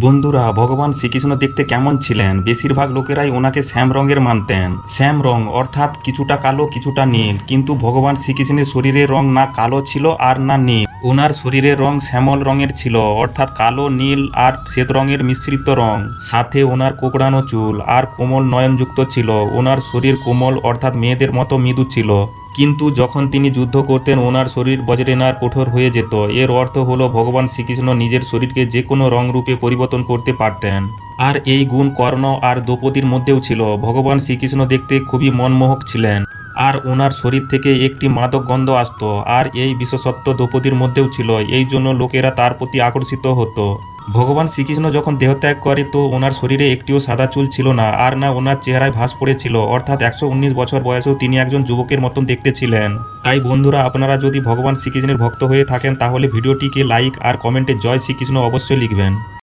বন্ধুরা, ভগবান শ্রীকৃষ্ণ দেখতে কেমন ছিলেন? বেশিরভাগ লোকেরাই ওনাকে শ্যাম রঙের মানতেন। শ্যাম রং অর্থাৎ কিছুটা কালো কিছুটা নীল, কিন্তু ভগবান শ্রীকৃষ্ণের শরীরের রং না কালো ছিল আর না নীল। ওনার শরীরের রং শ্যামল রঙের ছিল, অর্থাৎ কালো, নীল আর শ্বেত রঙের মিশ্রিত রং। সাথে ওনার কোকড়ানো চুল আর কোমল নয়নযুক্ত ছিল। ওনার শরীর কোমল অর্থাৎ মেয়েদের মতো মৃদু ছিল। কিন্তু যখন তিনি যুদ্ধ করতেন ওনার শরীর বজ্রেনার কঠোর হয়ে যেত। এর অর্থ হলো ভগবান শ্রীকৃষ্ণ নিজের শরীরকে যে কোনো রূপে পরিবর্তন করতে পারতেন। আর এই গুণ কর্ণ আর দ্রৌপদীর মধ্যেও ছিল। ভগবান শ্রীকৃষ্ণ দেখতে খুবই মনমোহক ছিলেন, আর ওনার শরীর থেকে একটি মাদক গন্ধ আসতো। আর এই বিশেষত্ব দ্রৌপদীর মধ্যেও ছিল, এই জন্য লোকেরা তার প্রতি আকর্ষিত হতো। ভগবান শ্রীকৃষ্ণ যখন দেহত্যাগ করে তো ওনার শরীরে একটিও সাদা চুল ছিল না, আর না ওনার চেহারায় ভাঁজ পড়েছিল, অর্থাৎ 119 বছর বয়সেও তিনি একজন যুবকের মতন দেখতে ছিলেন। তাই বন্ধুরা, আপনারা যদি ভগবান শ্রীকৃষ্ণের ভক্ত হয়ে থাকেন তাহলে ভিডিওটিকে লাইক আর কমেন্টে জয় শ্রীকৃষ্ণ অবশ্যই লিখবেন।